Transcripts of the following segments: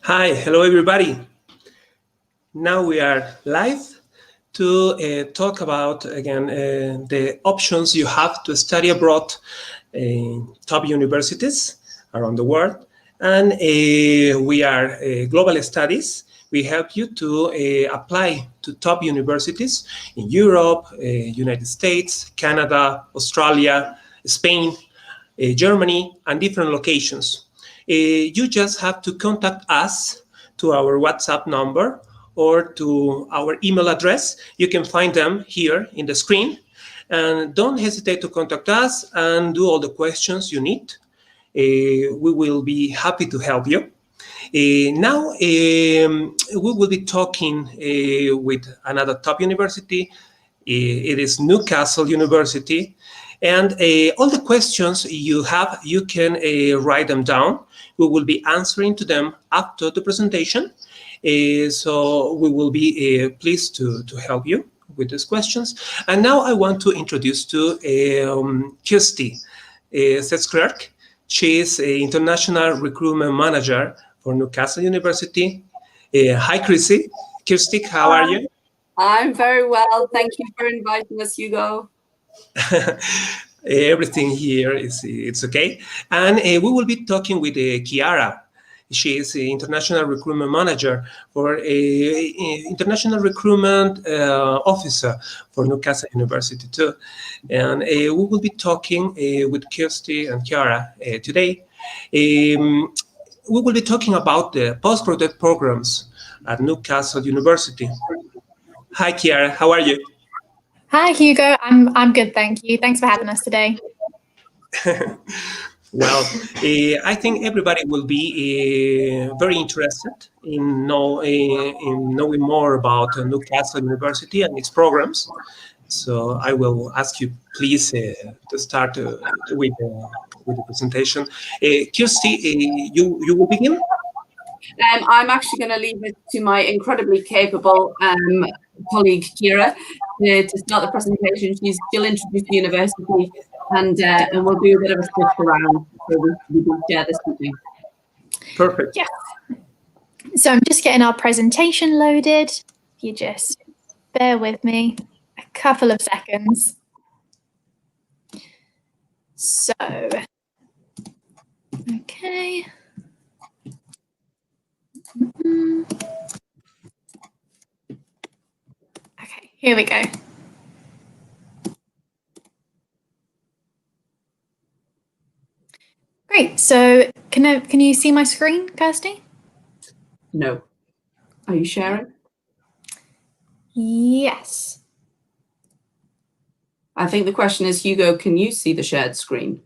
Hi, hello everybody. Now we are live to talk about again the options you have to study abroad in top universities around the world. And we are Global Studies. We help you to apply to top universities in Europe, United States, Canada, Australia, Spain, Germany, and different locations. You just have to contact us to our WhatsApp number or to our email address. You can find them here in the screen. And don't hesitate to contact us and do all the questions you need. We will be happy to help you. Now, we will be talking with another top university. It is Newcastle University. And all the questions you have, you can write them down. We will be answering to them after the presentation. So we will be pleased to help you with these questions. And now I want to introduce to Kirsty Clerk. She is an international recruitment manager for Newcastle University. Hi, Kirsty, how are you? I'm very well. Thank you for inviting us, Hugo. Everything here it's okay. And we will be talking with Chiara. She is the international recruitment manager for international recruitment officer for Newcastle University too. And we will be talking with Kirsty and Chiara today. We will be talking about the postgraduate programs at Newcastle University. Hi, Chiara, how are you? Hi, Hugo. I'm good, thank you. Thanks for having us today. Well, I think everybody will be very interested in knowing more about Newcastle University and its programs. So I will ask you, please, to start with the presentation. Kirsty, you will begin? I'm actually going to leave it to my incredibly capable colleague, Chiara, to start the presentation. She'll introduce the university and we'll do a bit of a switch around so we can share this with you. Perfect. Yeah. So I'm just getting our presentation loaded. If you just bear with me a couple of seconds. So, okay. Okay, here we go. Great. So can you see my screen, Kirsty? No. Are you sharing? Yes. I think the question is, Hugo, can you see the shared screen?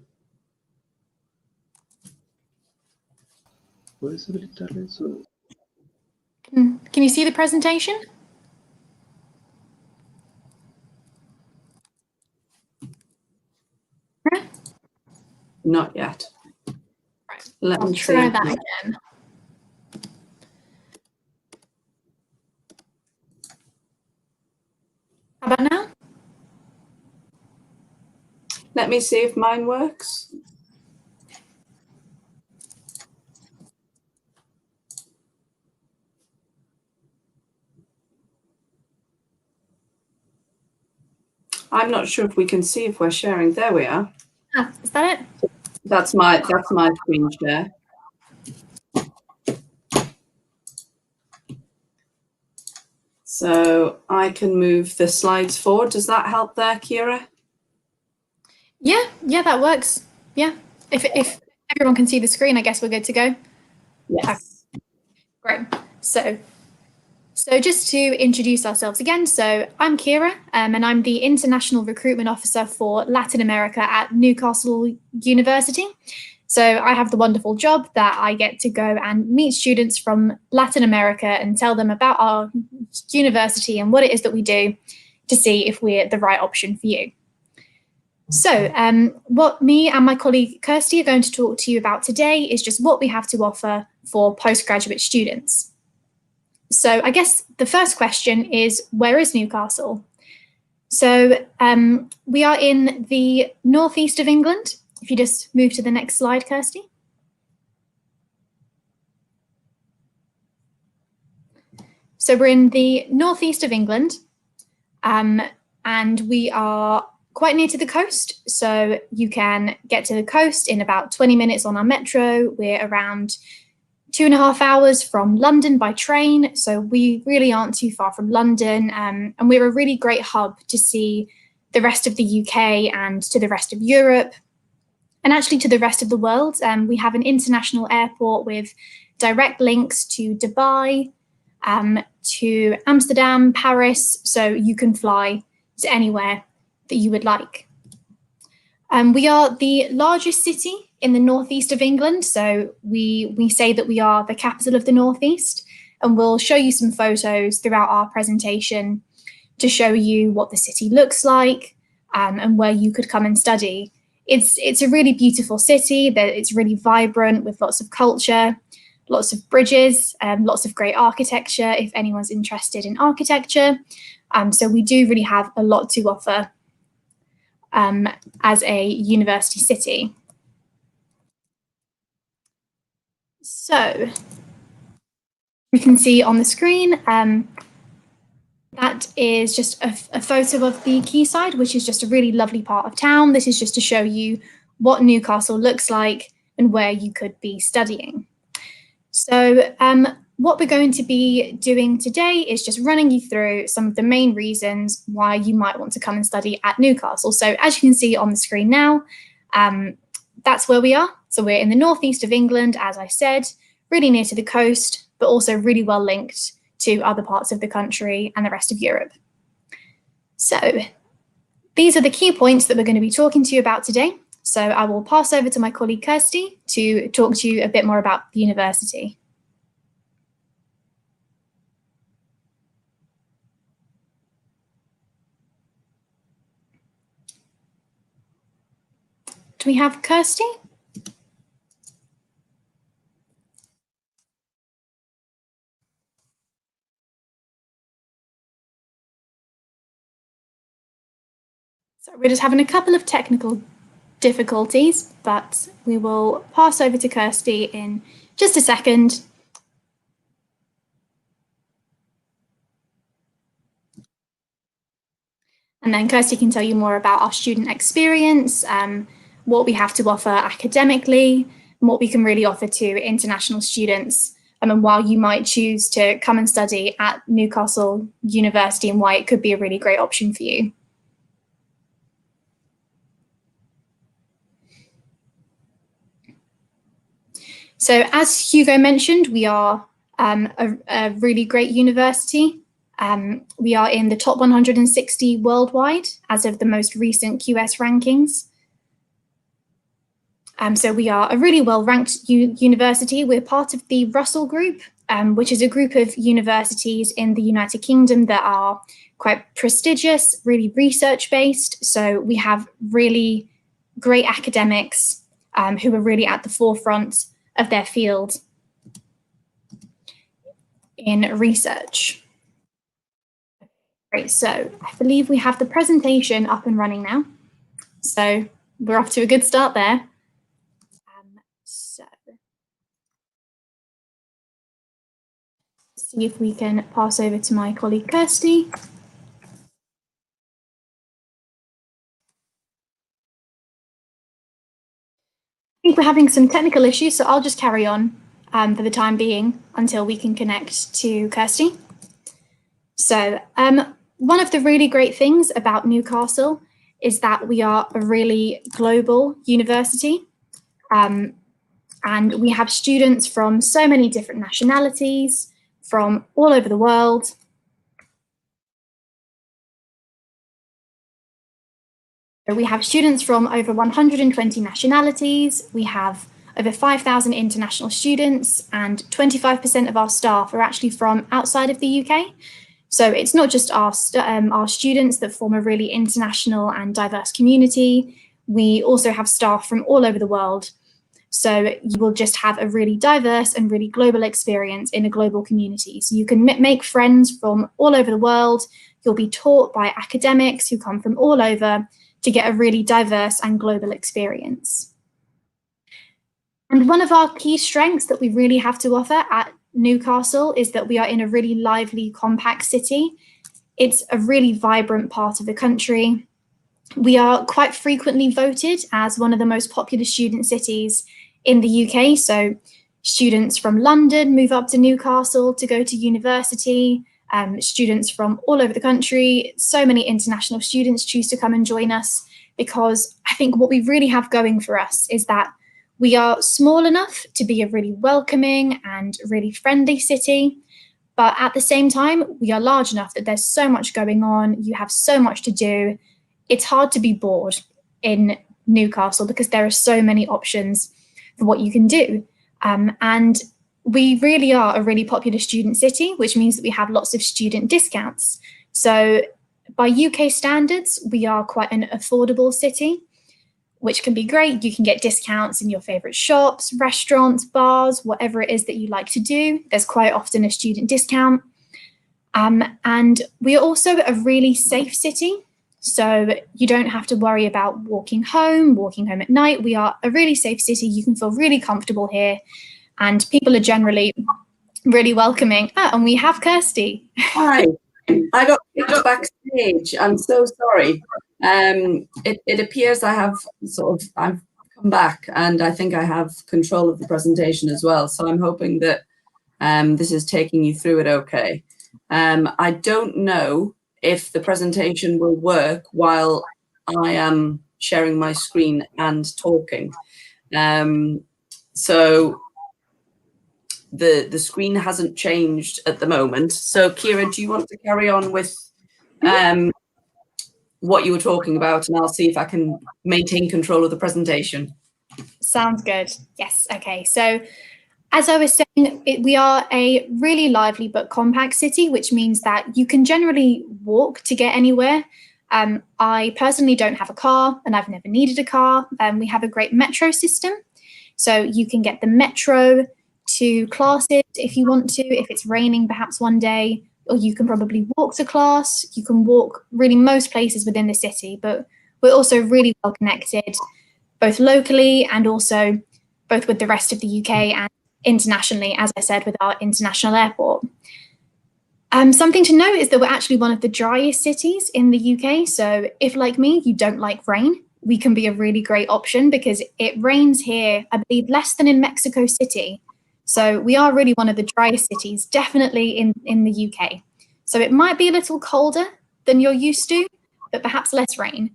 Can you see the presentation? Not yet. Right. Let I'll me try see. that again. How about now? Let me see if mine works. I'm not sure if we can see if we're sharing. There we are. Ah, is that it? That's my screen share. So I can move the slides forward. Does that help there, Chiara? Yeah, that works. Yeah. If everyone can see the screen, I guess we're good to go. Yes. Great. So just to introduce ourselves again, so I'm Chiara, and I'm the International Recruitment Officer for Latin America at Newcastle University. So I have the wonderful job that I get to go and meet students from Latin America and tell them about our university and what it is that we do to see if we're the right option for you. So what me and my colleague Kirsty are going to talk to you about today is just what we have to offer for postgraduate students. So I guess the first question is, where is Newcastle? So we are in the northeast of England. If you just move to the next slide, Kirsty. So we're in the northeast of England, and we are quite near to the coast. So you can get to the coast in about 20 minutes on our metro. We're around 2.5 hours from London by train. So we really aren't too far from London. And we're a really great hub to see the rest of the UK and to the rest of Europe, and actually to the rest of the world. We have an international airport with direct links to Dubai, to Amsterdam, Paris, so you can fly to anywhere that you would like. We are the largest city in the northeast of England, so we say that we are the capital of the northeast, and we'll show you some photos throughout our presentation to show you what the city looks like, and where you could come and study. It's a really beautiful city, that it's really vibrant with lots of culture, lots of bridges, lots of great architecture if anyone's interested in architecture. So we do really have a lot to offer as a university city. So you can see on the screen, that is just a photo of the quayside, which is just a really lovely part of town. This is just to show you what Newcastle looks like and where you could be studying. So what we're going to be doing today is just running you through some of the main reasons why you might want to come and study at Newcastle. So as you can see on the screen now, that's where we are. So we're in the northeast of England, as I said, really near to the coast, but also really well linked to other parts of the country and the rest of Europe. So these are the key points that we're going to be talking to you about today. So I will pass over to my colleague Kirsty to talk to you a bit more about the university. Do we have Kirsty? So we're just having a couple of technical difficulties, but we will pass over to Kirsty in just a second. And then Kirsty can tell you more about our student experience, what we have to offer academically, and what we can really offer to international students, and why you might choose to come and study at Newcastle University and why it could be a really great option for you. So as Hugo mentioned, we are a really great university. We are in the top 160 worldwide as of the most recent QS rankings. So we are a really well-ranked university. We're part of the Russell Group, which is a group of universities in the United Kingdom that are quite prestigious, really research-based. So we have really great academics who are really at the forefront of their field in research. Great, so I believe we have the presentation up and running now. So we're off to a good start there. So see if we can pass over to my colleague Kirsty. I think we're having some technical issues, so I'll just carry on for the time being until we can connect to Kirsty. So one of the really great things about Newcastle is that we are a really global university, and we have students from so many different nationalities from all over the world. We have students from over 120 nationalities. We have over 5,000 international students, and 25% of our staff are actually from outside of the UK. So it's not just our students that form a really international and diverse community. We also have staff from all over the world. So you will just have a really diverse and really global experience in a global community. So you can make friends from all over the world. You'll be taught by academics who come from all over to get a really diverse and global experience. And one of our key strengths that we really have to offer at Newcastle is that we are in a really lively, compact city. It's a really vibrant part of the country. We are quite frequently voted as one of the most popular student cities in the UK. So students from London move up to Newcastle to go to university. Students from all over the country, so many international students choose to come and join us, because I think what we really have going for us is that we are small enough to be a really welcoming and really friendly city. But at the same time, we are large enough that there's so much going on. You have so much to do. It's hard to be bored in Newcastle because there are so many options for what you can do. And we really are a really popular student city, which means that we have lots of student discounts. So by UK standards, we are quite an affordable city, which can be great. You can get discounts in your favorite shops, restaurants, bars, whatever it is that you like to do. There's quite often a student discount. And we are also a really safe city. So you don't have to worry about walking home at night. We are a really safe city. You can feel really comfortable here. And people are generally really welcoming. And we have Kirsty. Hi, I got kicked backstage. I'm so sorry. It appears I've come back, and I think I have control of the presentation as well. So I'm hoping that this is taking you through it okay. I don't know if the presentation will work while I am sharing my screen and talking. So the screen hasn't changed at the moment. So Kira, do you want to carry on with what you were talking about, and I'll see if I can maintain control of the presentation. Sounds good. Yes. Okay. So as I was saying, we are a really lively but compact city, which means that you can generally walk to get anywhere. I personally don't have a car, and I've never needed a car. We have a great metro system. So you can get the metro to classes if you want to, if it's raining perhaps one day, or you can probably walk to class. You can walk really most places within the city, but we're also really well connected, both locally and also both with the rest of the UK and internationally, as I said, with our international airport. Something to note is that we're actually one of the driest cities in the UK. So if, like me, you don't like rain, we can be a really great option because it rains here, I believe, less than in Mexico City. So we are really one of the driest cities, definitely in the UK. So it might be a little colder than you're used to, but perhaps less rain.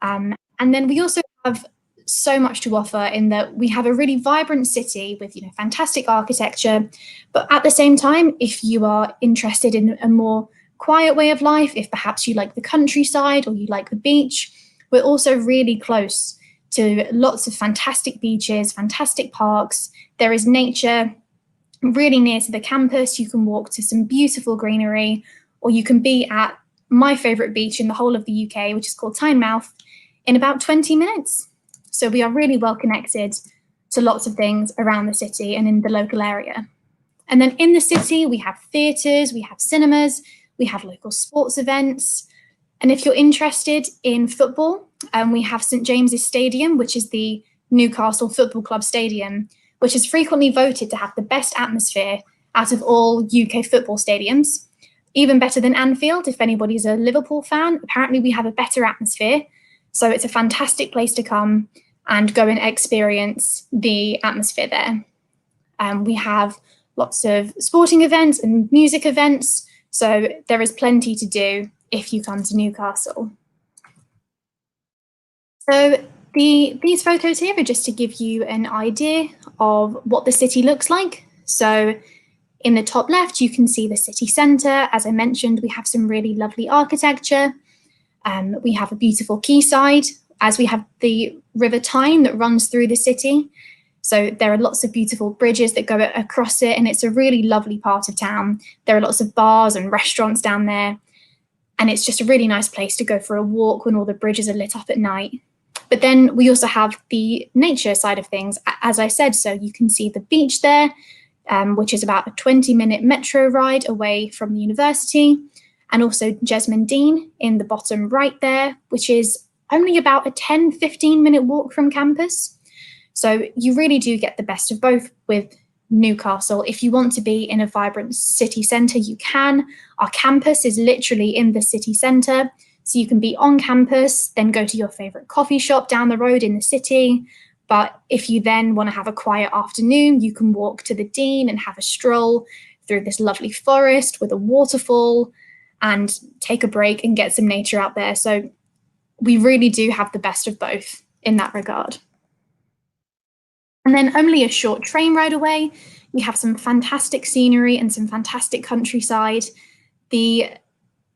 And then we also have so much to offer in that we have a really vibrant city with, fantastic architecture. But at the same time, if you are interested in a more quiet way of life, if perhaps you like the countryside or you like the beach, we're also really close to lots of fantastic beaches, fantastic parks. There is nature really near to the campus. You can walk to some beautiful greenery, or you can be at my favorite beach in the whole of the UK, which is called Tynemouth, in about 20 minutes. So we are really well connected to lots of things around the city and in the local area. And then in the city, we have theatres, we have cinemas, we have local sports events. And if you're interested in football, we have St James's Stadium, which is the Newcastle Football Club Stadium, which is frequently voted to have the best atmosphere out of all UK football stadiums. Even better than Anfield, if anybody's a Liverpool fan. Apparently we have a better atmosphere. So it's a fantastic place to come and go and experience the atmosphere there. We have lots of sporting events and music events. So there is plenty to do if you come to Newcastle. So these photos here are just to give you an idea of what the city looks like. So in the top left, you can see the city centre. As I mentioned, we have some really lovely architecture. We have a beautiful quayside, as we have the River Tyne that runs through the city. So there are lots of beautiful bridges that go across it, and it's a really lovely part of town. There are lots of bars and restaurants down there, and it's just a really nice place to go for a walk when all the bridges are lit up at night. But then we also have the nature side of things, as I said. So you can see the beach there, which is about a 20-minute metro ride away from the university, and also Jesmond Dean in the bottom right there, which is only about a 10-15-minute walk from campus. So you really do get the best of both with Newcastle. If you want to be in a vibrant city centre, you can. Our campus is literally in the city centre. So you can be on campus, then go to your favourite coffee shop down the road in the city. But if you then want to have a quiet afternoon, you can walk to the Dean and have a stroll through this lovely forest with a waterfall and take a break and get some nature out there. So we really do have the best of both in that regard. And then only a short train ride away, we have some fantastic scenery and some fantastic countryside. The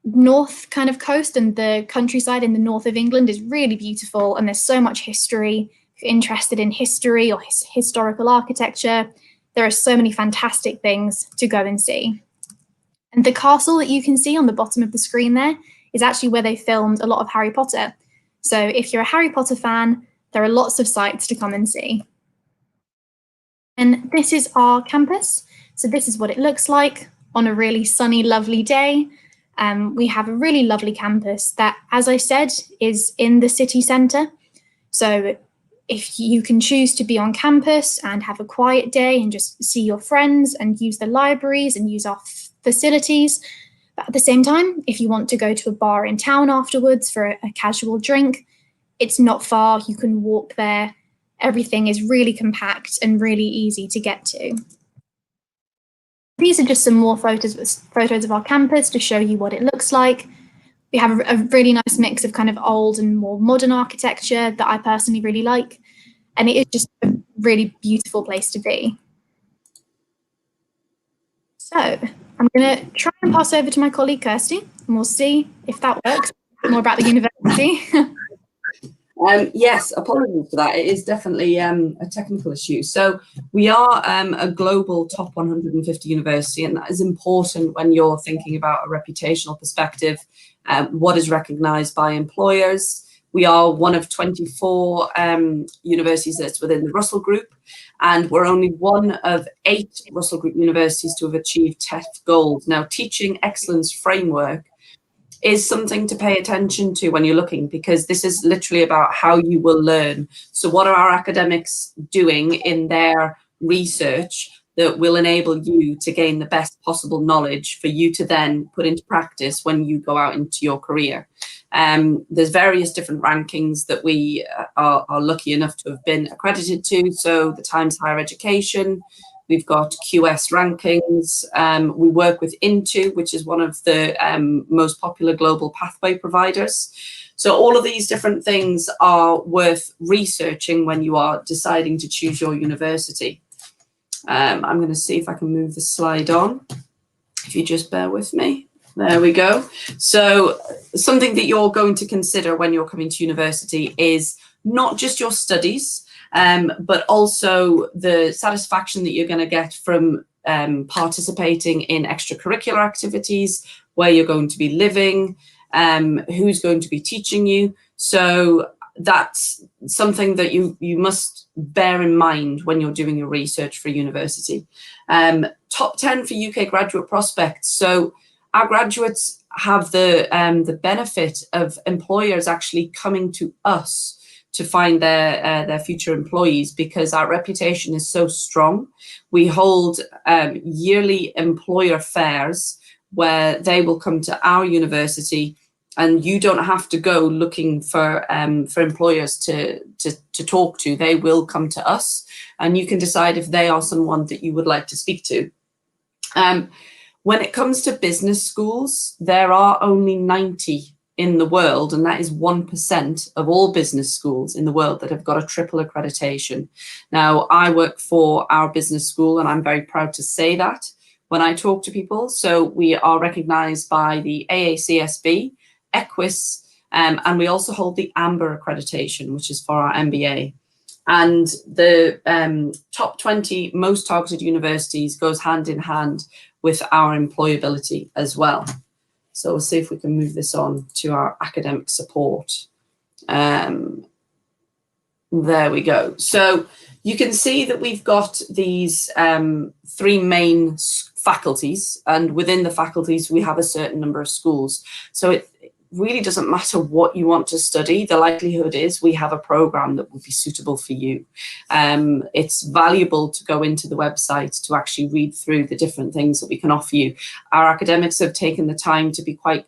north kind of coast and the countryside in the north of England is really beautiful, and there's so much history. If you're interested in history or historical architecture, there are so many fantastic things to go and see. And the castle that you can see on the bottom of the screen there is actually where they filmed a lot of Harry Potter. So if you're a Harry Potter fan, there are lots of sights to come and see. And this is our campus. So this is what it looks like on a really sunny, lovely day. We have a really lovely campus that, as I said, is in the city centre. So if you can choose to be on campus and have a quiet day and just see your friends and use the libraries and use our facilities, but at the same time, if you want to go to a bar in town afterwards for a casual drink, it's not far, you can walk there. Everything is really compact and really easy to get to. These are just some more photos of our campus to show you what it looks like. We have a really nice mix of kind of old and more modern architecture that I personally really like. And it is just a really beautiful place to be. So I'm going to try and pass over to my colleague Kirsty, and we'll see if that works. More about the university. Yes, apologies for that. It is definitely a technical issue. So we are a global top 150 university, and that is important when you're thinking about a reputational perspective, what is recognised by employers. We are one of 24 universities that's within the Russell Group, and we're only one of 8 Russell Group universities to have achieved TEF goals. Now, teaching excellence framework is something to pay attention to when you're looking, because this is literally about how you will learn. So what are our academics doing in their research that will enable you to gain the best possible knowledge for you to then put into practice when you go out into your career? There's various different rankings that we are lucky enough to have been accredited to. So the Times Higher Education, we've got QS rankings. We work with Into, which is one of the most popular global pathway providers. So all of these different things are worth researching when you are deciding to choose your university. I'm going to see if I can move the slide on, if you just bear with me. There we go. So something that you're going to consider when you're coming to university is not just your studies, but also the satisfaction that you're going to get from participating in extracurricular activities, where you're going to be living, who's going to be teaching you. So that's something that you must bear in mind when you're doing your research for university. Top 10 for UK graduate prospects. So our graduates have the benefit of employers actually coming to us to find their future employees, because our reputation is so strong. We hold yearly employer fairs where they will come to our university, and you don't have to go looking for employers to talk to. They will come to us, and you can decide if they are someone that you would like to speak to. When it comes to business schools, there are only 90 in the world, and that is 1% of all business schools in the world that have got a triple accreditation. Now, I work for our business school, and I'm very proud to say that when I talk to people. So we are recognised by the AACSB, Equus, and we also hold the Amber accreditation, which is for our MBA. And the top 20 most targeted universities goes hand in hand with our employability as well. So we'll see if we can move this on to our academic support. There we go. So you can see that we've got these 3 main faculties, and within the faculties we have a certain number of schools. So really doesn't matter what you want to study. The likelihood is we have a program that will be suitable for you. It's valuable to go into the website to actually read through the different things that we can offer you. Our academics have taken the time to be quite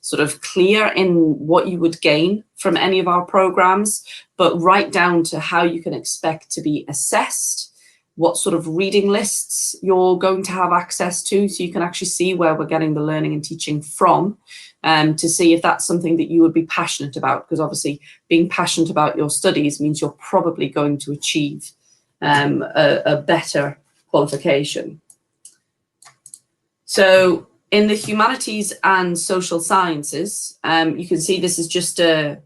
sort of clear in what you would gain from any of our programs, but right down to how you can expect to be assessed, what sort of reading lists you're going to have access to, so you can actually see where we're getting the learning and teaching from, to see if that's something that you would be passionate about, because obviously being passionate about your studies means you're probably going to achieve a better qualification. So in the humanities and social sciences, you can see this is just a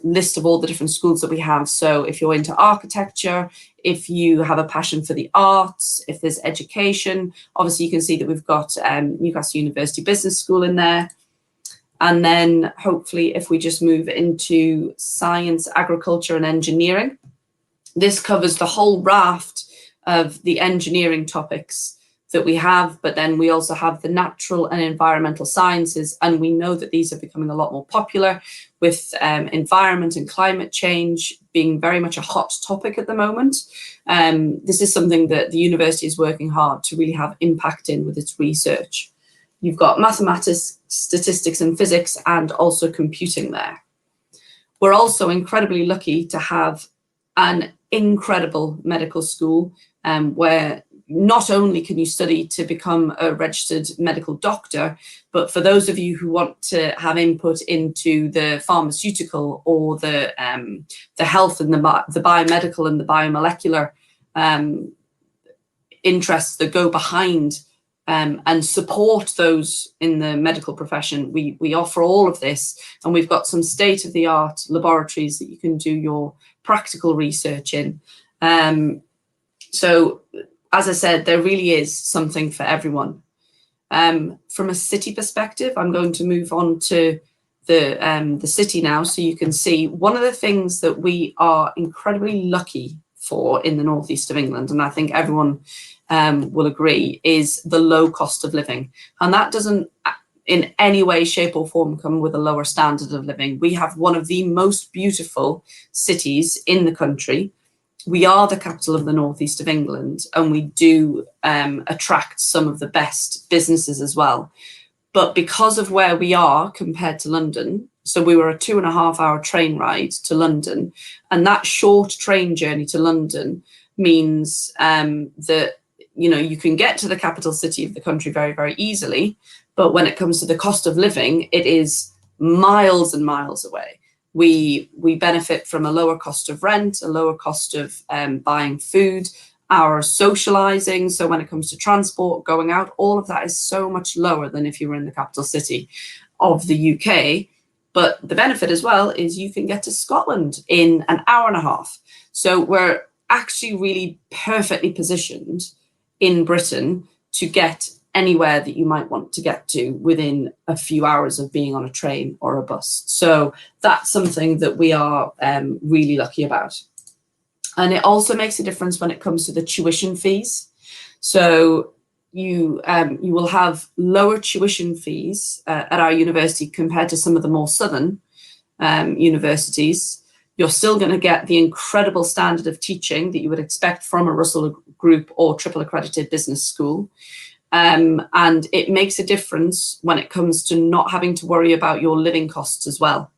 list of all the different schools that we have. So if you're into architecture, if you have a passion for the arts, if there's education, obviously you can see that we've got Newcastle University Business School in there. And then hopefully if we just move into science, agriculture and engineering, this covers the whole raft of the engineering topics that we have, but then we also have the natural and environmental sciences, and we know that these are becoming a lot more popular, with environment and climate change being very much a hot topic at the moment. This is something that the university is working hard to really have impact in with its research. You've got mathematics, statistics and physics, and also computing there. We're also incredibly lucky to have an incredible medical school where not only can you study to become a registered medical doctor, but for those of you who want to have input into the pharmaceutical or the health and the biomedical and the biomolecular interests that go behind and support those in the medical profession, we offer all of this, and we've got some state-of-the-art laboratories that you can do your practical research in. So as I said, there really is something for everyone. From a city perspective, I'm going to move on to the city now, so you can see one of the things that we are incredibly lucky for in the northeast of England, and I think everyone will agree, is the low cost of living. And that doesn't in any way, shape or form come with a lower standard of living. We have one of the most beautiful cities in the country. We are the capital of the northeast of England, and we do attract some of the best businesses as well. But because of where we are compared to London, so we were a 2.5-hour train ride to London, and that short train journey to London means that, you know, you can get to the capital city of the country very, very easily. But when it comes to the cost of living, it is miles and miles away. We benefit from a lower cost of rent, a lower cost of buying food, our socializing. So when it comes to transport, going out, all of that is so much lower than if you were in the capital city of the UK. But the benefit as well is you can get to Scotland in an hour and a half. So we're actually really perfectly positioned in Britain to get anywhere that you might want to get to within a few hours of being on a train or a bus. So that's something that we are really lucky about. And it also makes a difference when it comes to the tuition fees. So you will have lower tuition fees at our university compared to some of the more southern universities. You're still going to get the incredible standard of teaching that you would expect from a Russell Group or triple accredited business school. And it makes a difference when it comes to not having to worry about your living costs as well.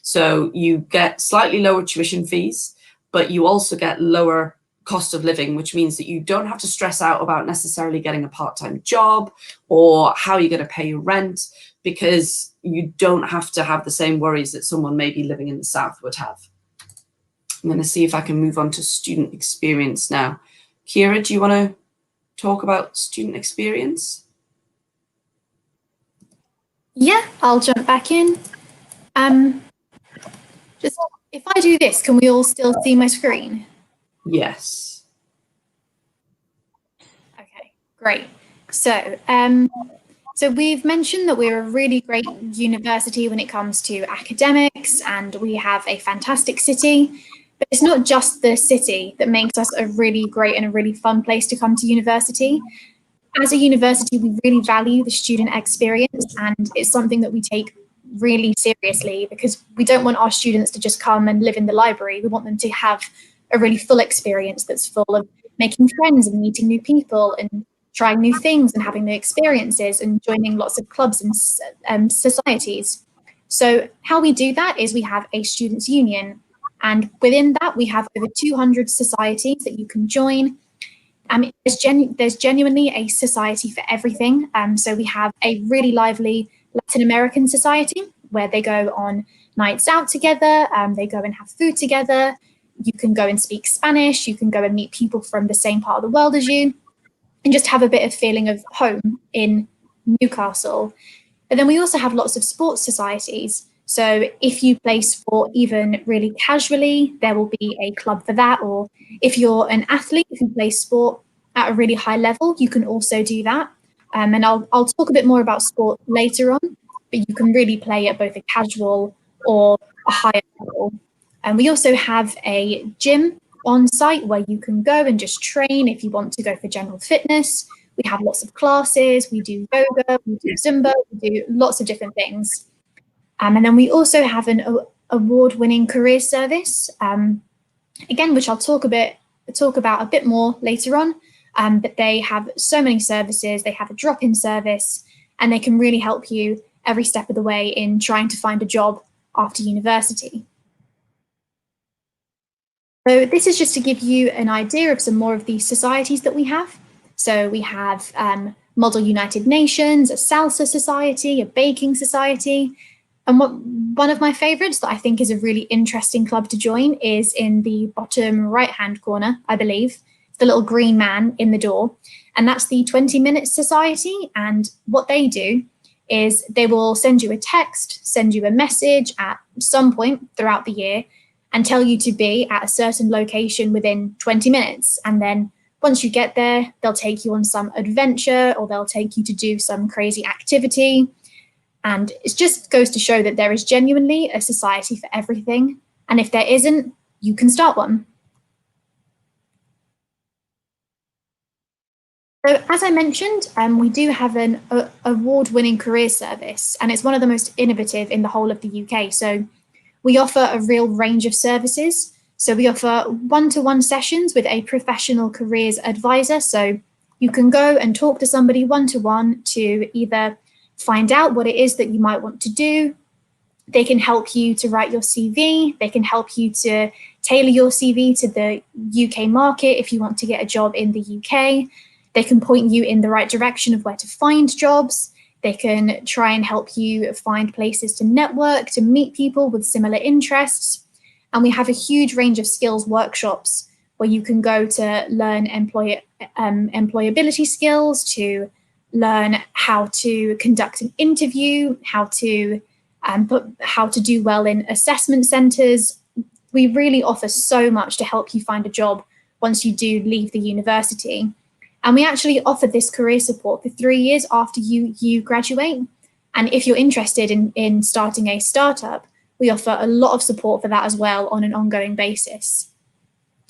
So you get slightly lower tuition fees, but you also get lower cost of living, which means that you don't have to stress out about necessarily getting a part-time job or how you're going to pay your rent, because you don't have to have the same worries that someone maybe living in the south would have. I'm going to see if I can move on to student experience now. Kira, do you want to talk about student experience? Yeah, I'll jump back in. Just if I do this, can we all still see my screen? Yes. Okay, great. So, so we've mentioned that we're a really great university when it comes to academics, and we have a fantastic city. But it's not just the city that makes us a really great and a really fun place to come to university. as a university, we really value the student experience, and it's something that we take really seriously, because we don't want our students to just come and live in the library. We want them to have a really full experience that's full of making friends and meeting new people and trying new things and having new experiences and joining lots of clubs and societies. So how we do that is we have a students' union, and within that we have over 200 societies that you can join. There's genuinely a society for everything. So we have a really lively Latin American society where they go on nights out together, they go and have food together. You can go and speak Spanish, you can go and meet people from the same part of the world as you, and just have a bit of feeling of home in Newcastle. And then we also have lots of sports societies. So if you play sport even really casually, there will be a club for that. Or if you're an athlete who plays sport at a really high level, you can also do that. And I'll talk a bit more about sport later on, but you can really play at both a casual or a higher level. And we also have a gym on site where you can go and just train if you want to go for general fitness. We have lots of classes, we do yoga, we do Zumba, we do lots of different things. And then we also have an award-winning career service, again, which I'll talk about a bit more later on. But they have so many services, they have a drop-in service, and they can really help you every step of the way in trying to find a job after university. So this is just to give you an idea of some more of the societies that we have. So we have Model United Nations, a salsa society, a baking society. And one of my favorites that I think is a really interesting club to join is in the bottom right-hand corner, I believe. The little green man in the door, and that's the 20 Minutes Society. And what they do is they will send you a text, send you a message at some point throughout the year and tell you to be at a certain location within 20 minutes. And then once you get there, they'll take you on some adventure or they'll take you to do some crazy activity. And it just goes to show that there is genuinely a society for everything. And if there isn't, you can start one. So as I mentioned, we do have an award-winning career service, and it's one of the most innovative in the whole of the UK. So we offer a real range of services. So we offer one-to-one sessions with a professional careers advisor. So you can go and talk to somebody one-to-one to either find out what it is that you might want to do. They can help you to write your CV. They can help you to tailor your CV to the UK market if you want to get a job in the UK. They can point you in the right direction of where to find jobs. They can try and help you find places to network, to meet people with similar interests. And we have a huge range of skills workshops where you can go to learn employability skills, to learn how to conduct an interview, how to do well in assessment centres. We really offer so much to help you find a job once you do leave the university. And we actually offer this career support for 3 years after you graduate. And if you're interested in starting a startup, we offer a lot of support for that as well on an ongoing basis.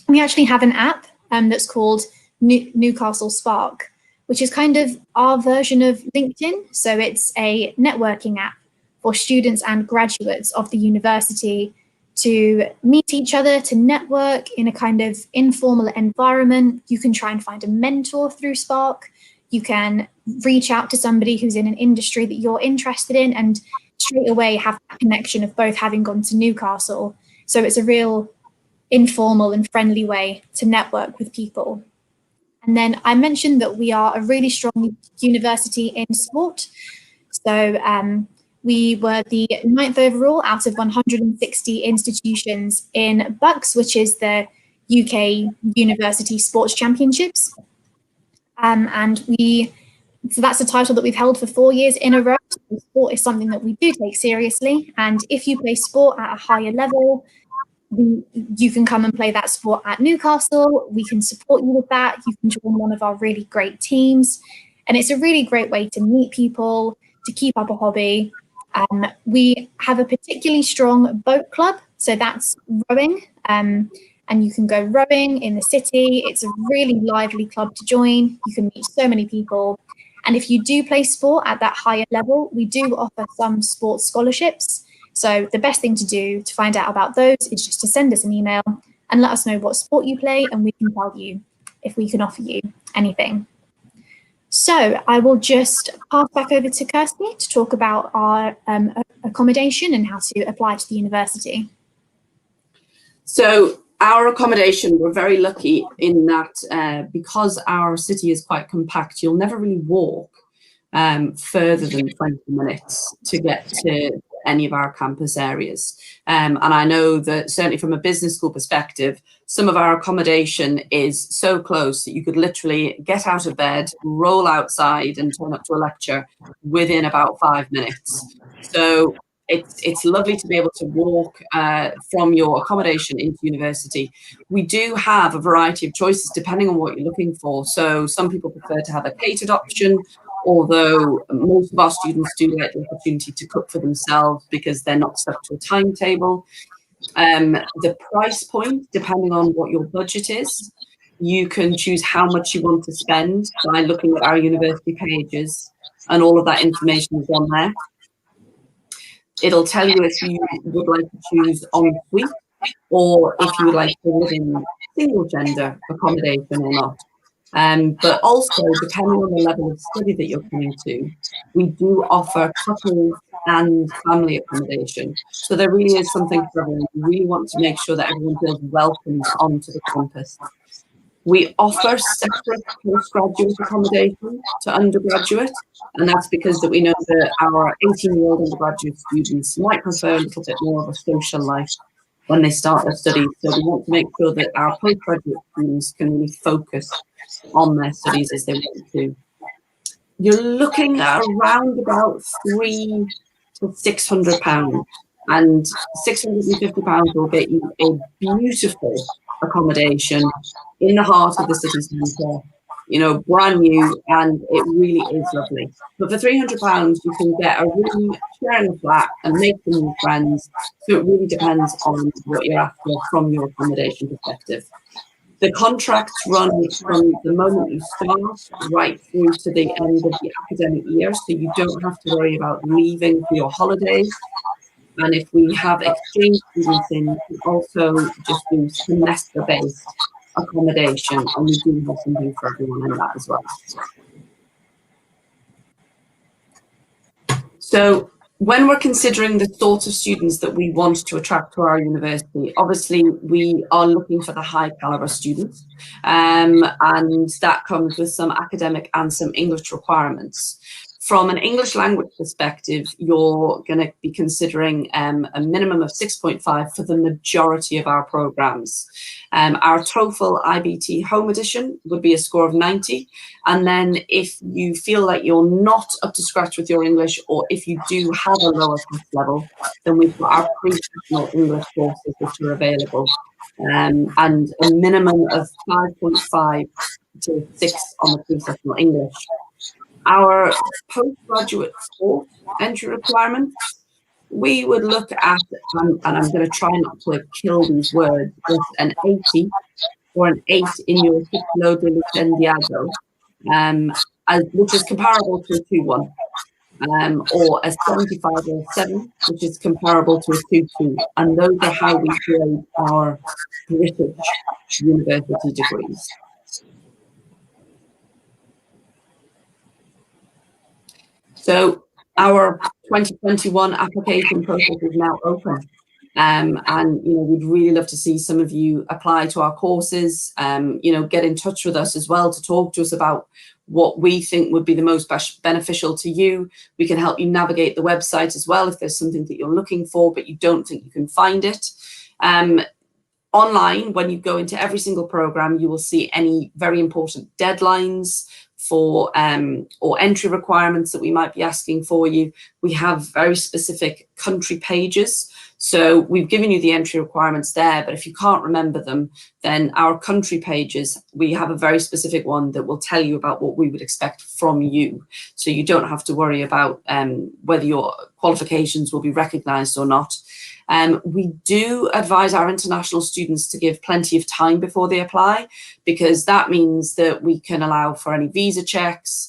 We actually have an app that's called Newcastle Spark, which is kind of our version of LinkedIn. So it's a networking app for students and graduates of the university to meet each other, to network in a kind of informal environment. You can try and find a mentor through Spark. You can reach out to somebody who's in an industry that you're interested in and straight away have that connection of both having gone to Newcastle. So it's a real informal and friendly way to network with people. And then I mentioned that we are a really strong university in sport. So we were the 9th overall out of 160 institutions in BUCS, which is the UK University Sports Championships. So that's a title that we've held for 4 years in a row. So sport is something that we do take seriously. And if you play sport at a higher level, you can come and play that sport at Newcastle. We can support you with that. You can join one of our really great teams. And it's a really great way to meet people, to keep up a hobby. We have a particularly strong boat club, so that's rowing. and you can go rowing in the city. It's a really lively club to join. You can meet so many people. And if you do play sport at that higher level, we do offer some sports scholarships. So the best thing to do to find out about those is just to send us an email and let us know what sport you play, and we can tell you if we can offer you anything. So I will just pass back over to Kirsty to talk about our accommodation and how to apply to the university. So our accommodation, we're very lucky in that because our city is quite compact, you'll never really walk further than 20 minutes to get to any of our campus areas. And I know that certainly from a business school perspective, some of our accommodation is so close that you could literally get out of bed, roll outside and turn up to a lecture within about 5 minutes. So it's lovely to be able to walk from your accommodation into university. We do have a variety of choices depending on what you're looking for. So some people prefer to have a catered option, although most of our students do get the opportunity to cook for themselves because they're not stuck to a timetable. The price point, depending on what your budget is, you can choose how much you want to spend by looking at our university pages, and all of that information is on there. It'll tell you if you would like to choose en suite or if you would like to live in single gender accommodation or not. But also, depending on the level of study that you're coming to, we do offer couples and family accommodation. So there really is something for everyone. We really want to make sure that everyone feels welcomed onto the campus. We offer separate postgraduate accommodation to undergraduate, and that's because that we know that our 18-year-old undergraduate students might prefer a little bit more of a social life when they start their studies. So we want to make sure that our postgraduate students can really focus on their studies as they want to. You're looking at around about £300 to £600, and £650 will get you a beautiful accommodation in the heart of the city centre, you know, brand new, and it really is lovely. But for £300, you can get a room, share in a flat, and make some new friends. So it really depends on what you're after from your accommodation perspective. The contracts run from the moment you start right through to the end of the academic year, so you don't have to worry about leaving for your holidays. And if we have exchange students in, we also just do semester-based accommodation, and we do have something for everyone in that as well. So when we're considering the sort of students that we want to attract to our university, obviously we are looking for the high caliber students, and that comes with some academic and some English requirements. From an English language perspective, you're going to be considering a minimum of 6.5 for the majority of our programs. Our TOEFL IBT Home Edition would be a score of 90. And then if you feel like you're not up to scratch with your English, or if you do have a lower test level, then we've got our pre-sessional English courses which are available. And a minimum of 5.5 to 6 on the pre-sessional English. Our postgraduate sport entry requirements, we would look at, and I'm going to try not to kill these words, but an 80 or an 8 in your ciclo de licenciado, which is comparable to a 2-1, or a 75 or a 7, which is comparable to a 2-2. And those are how we grade our British university degrees. So our 2021 application process is now open, and you know, we'd really love to see some of you apply to our courses. You know, get in touch with us as well to talk to us about what we think would be the most beneficial to you. We can help you navigate the website as well if there's something that you're looking for but you don't think you can find it. Online, when you go into every single program, you will see any very important deadlines for or entry requirements that we might be asking for you. We have very specific country pages. So we've given you the entry requirements there, but if you can't remember them, then our country pages, we have a very specific one that will tell you about what we would expect from you. So you don't have to worry about whether your qualifications will be recognized or not. We do advise our international students to give plenty of time before they apply, because that means that we can allow for any visa checks,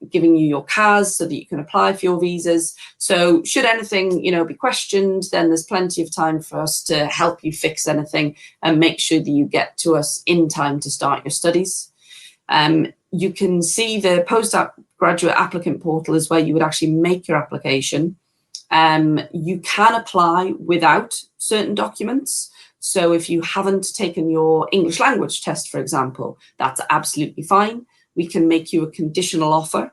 giving you your CAS so that you can apply for your visas. So should anything, be questioned, then there's plenty of time for us to help you fix anything and make sure that you get to us in time to start your studies. You can see the postgraduate applicant portal is where you would actually make your application. You can apply without certain documents. So if you haven't taken your English language test, for example, that's absolutely fine. We can make you a conditional offer.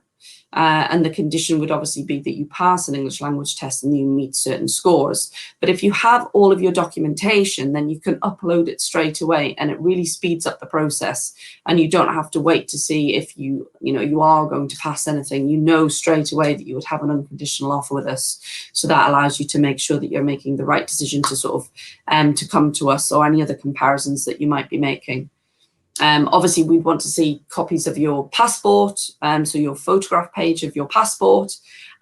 And the condition would obviously be that you pass an English language test and you meet certain scores. But if you have all of your documentation, then you can upload it straight away, and it really speeds up the process. And you don't have to wait to see if you are going to pass anything. You know straight away that you would have an unconditional offer with us. So that allows you to make sure that you're making the right decision to sort of to come to us, or any other comparisons that you might be making. Obviously, we'd want to see copies of your passport, so your photograph page of your passport.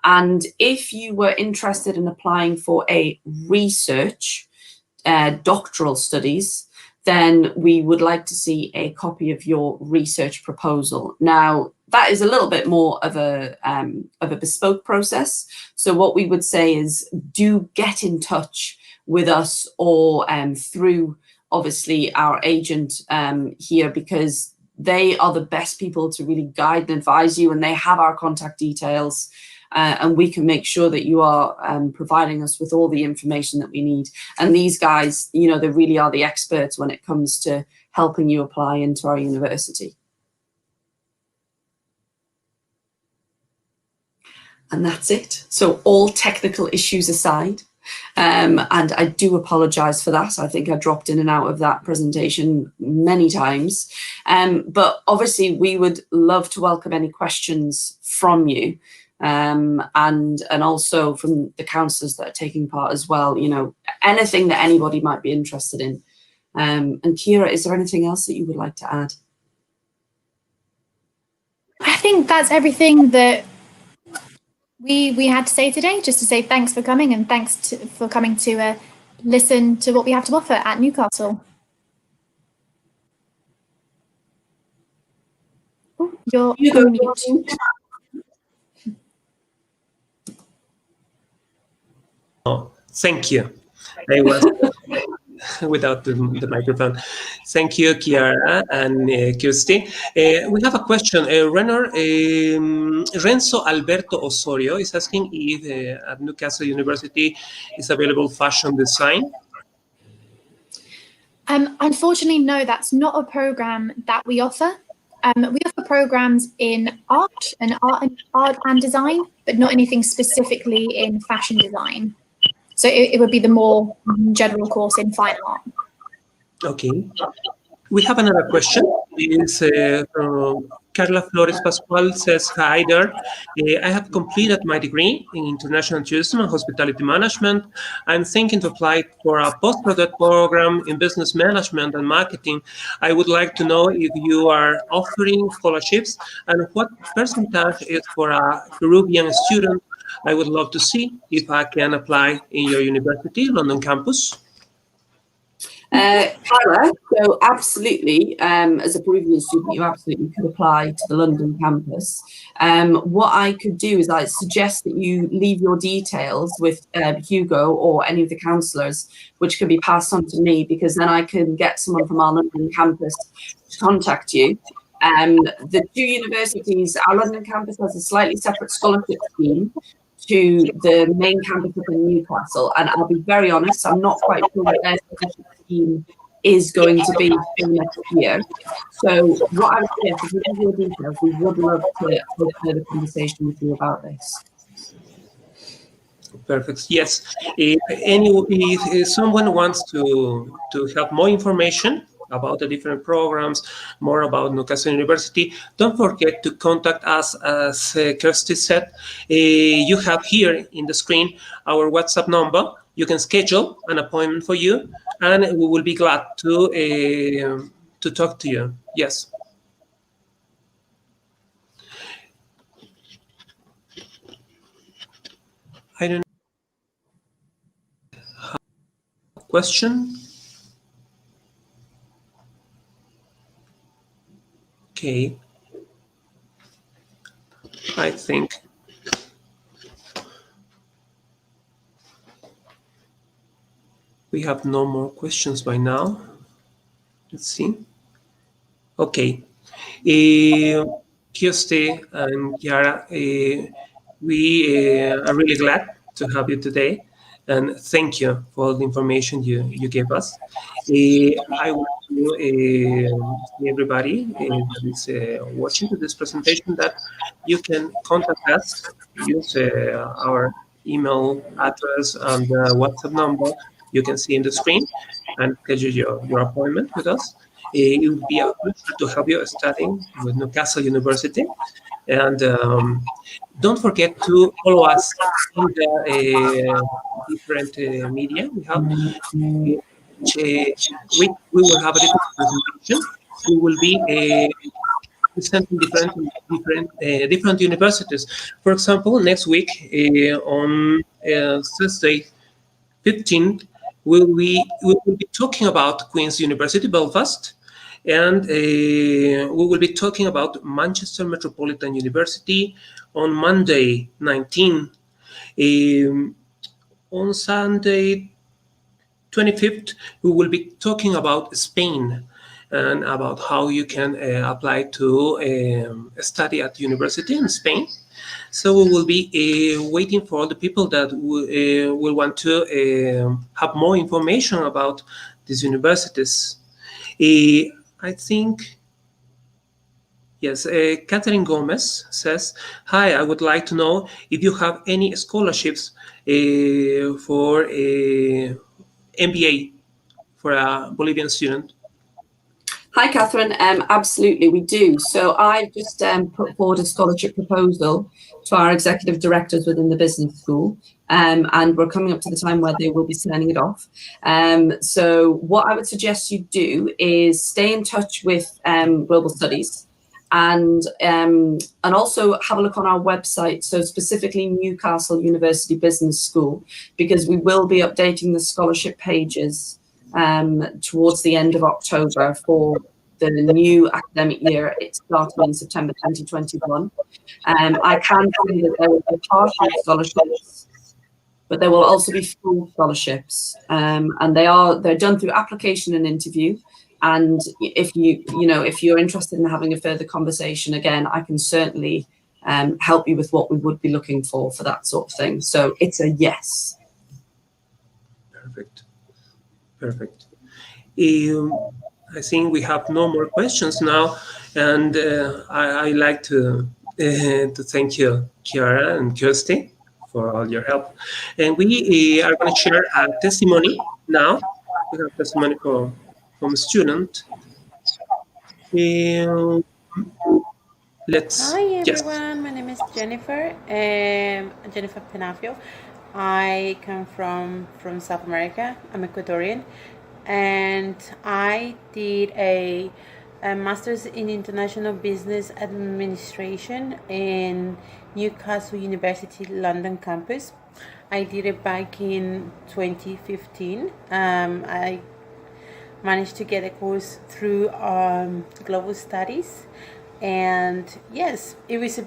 And if you were interested in applying for a research, doctoral studies, then we would like to see a copy of your research proposal. Now, that is a little bit more of a bespoke process. So what we would say is, do get in touch with us, or through obviously our agent here, because they are the best people to really guide and advise you, and they have our contact details, and we can make sure that you are providing us with all the information that we need. And these guys, they really are the experts when it comes to helping you apply into our university. And that's it. So all technical issues aside, and I do apologize for that. I think I dropped in and out of that presentation many times. But obviously, we would love to welcome any questions from you, and also from the counsellors that are taking part as well. Anything that anybody might be interested in. And Kira, is there anything else that you would like to add? I think that's everything that we had to say today. Just to say thanks for coming, and thanks for coming to listen to what we have to offer at Newcastle. Oh, you're on mute. Oh, thank you. I was without the microphone. Thank you, Chiara and Kirsty. We have a question. Renzo Alberto Osorio is asking if at Newcastle University is available fashion design. Unfortunately, no, that's not a program that we offer. We offer programs in art and design, but not anything specifically in fashion design. So it would be the more general course in fine art. Okay. We have another question. It's from Carla Flores Pascual says, hi there. I have completed my degree in international tourism and hospitality management. I'm thinking to apply for a postgraduate program in business management and marketing. I would like to know if you are offering scholarships and what percentage is for a Peruvian student. I would love to see if I can apply in your university, London campus. Carla, so absolutely, as a Peruvian student, you absolutely could apply to the London campus. What I could do is I suggest that you leave your details with Hugo or any of the counsellors, which can be passed on to me, because then I can get someone from our London campus to contact you. The two universities, our London campus has a slightly separate scholarship scheme to the main campus in Newcastle, and I'll be very honest, I'm not quite sure what their scholarship scheme is going to be for next year. So what I would say, if you have your details, we would love to have a further conversation with you about this. Perfect. Yes. If someone wants to have more information about the different programs, more about Newcastle University, don't forget to contact us. As Kirsty said, you have here in the screen our WhatsApp number. You can schedule an appointment for you, and we will be glad to talk to you. Yes. I don't know question? Okay. I think we have no more questions by now. Let's see. Okay. Kirsty and Chiara, we are really glad to have you today, and thank you for all the information you gave us. I want to see everybody that is watching this presentation that you can contact us, use our email address and WhatsApp number you can see in the screen, and schedule your appointment with us. It would be a pleasure to have you studying with Newcastle University. And don't forget to follow us in the different media we have. We will have a different presentation. We will be presenting different universities. For example, next week on Thursday, 15th, we will be talking about Queen's University, Belfast, and we will be talking about Manchester Metropolitan University on Monday, 19th. On Sunday, 25th, we will be talking about Spain and about how you can apply to study at university in Spain. So we will be waiting for all the people that will want to have more information about these universities. I think, yes, Catherine Gomez says, hi, I would like to know if you have any scholarships for MBA for a Bolivian student. Hi, Catherine. Absolutely, we do. So I just put forward a scholarship proposal to our executive directors within the business school, and we're coming up to the time where they will be signing it off. So what I would suggest you do is stay in touch with Global Studies, and also have a look on our website, so specifically Newcastle University Business School, because we will be updating the scholarship pages towards the end of October for the new academic year. It's starting in September 2021. I can tell you that there will be partial scholarships, but there will also be full scholarships, and they're done through application and interview. And if you're interested in having a further conversation, again, I can certainly help you with what we would be looking for that sort of thing. So it's a yes. Perfect. I think we have no more questions now, and I like to thank you, Chiara and Kirsty, for all your help. And we are going to share a testimony now. We have a testimony from a student. Hi everyone, my name is Jennifer. Jennifer Penafio. I come from South America. I'm Ecuadorian, and I did a master's in international business administration in Newcastle University London campus. I did it back in 2015. I managed to get a course through global studies, and yes, it was a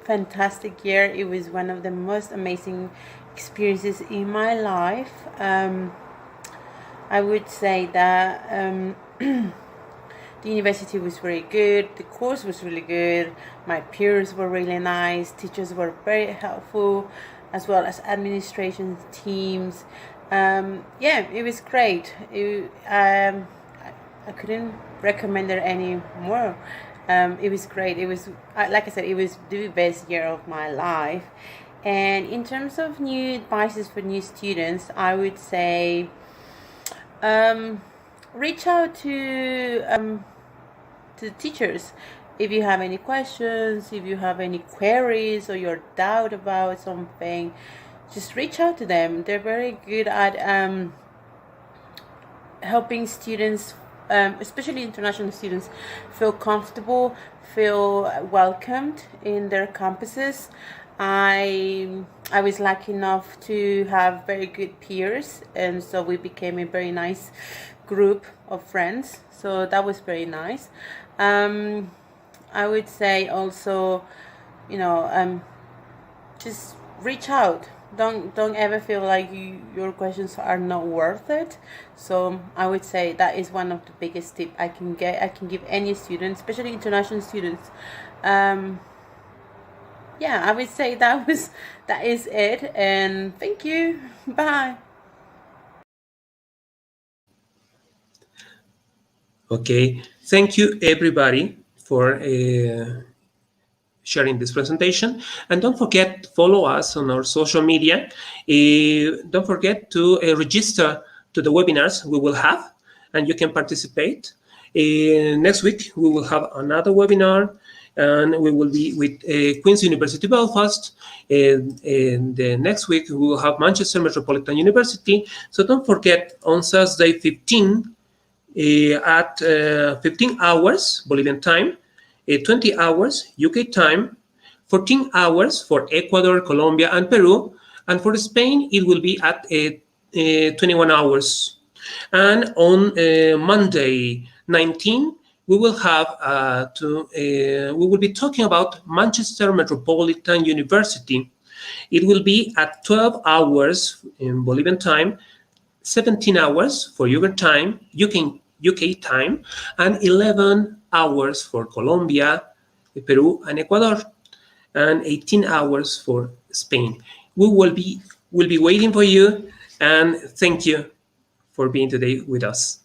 fantastic year. It was one of the most amazing experiences in my life. I would say that the university was very good, the course was really good, my peers were really nice, teachers were very helpful, as well as administration teams. It was great. I couldn't recommend it any more. It was great. It was, like I said, it was the best year of my life. And in terms of new advices for new students, I would say reach out to the teachers if you have any questions, if you have any queries, or you're doubt about something. Just reach out to them. They're very good at helping students, especially international students, feel comfortable, feel welcomed in their campuses. I was lucky enough to have very good peers, and so we became a very nice group of friends. So that was very nice. I would say also, just reach out. Don't ever feel like your questions are not worth it. So I would say that is one of the biggest tips I can give any student, especially international students. Yeah, I would say that is it, and thank you. Bye. Okay, thank you everybody for sharing this presentation, and don't forget to follow us on our social media. Don't forget to register to the webinars we will have, and you can participate. Next week we will have another webinar, and we will be with Queen's University Belfast. And the next week we will have Manchester Metropolitan University. So don't forget, on Thursday 15 at 15 hours Bolivian time, 20 hours UK time, 14 hours for Ecuador, Colombia, and Peru, and for Spain it will be at 21 hours. And on Monday 19, we will have we will be talking about Manchester Metropolitan University. It will be at 12 hours in Bolivian time, 17 hours for UK time, and 11 hours for Colombia, Peru, and Ecuador, and 18 hours for Spain. We will be waiting for you, and thank you for being today with us.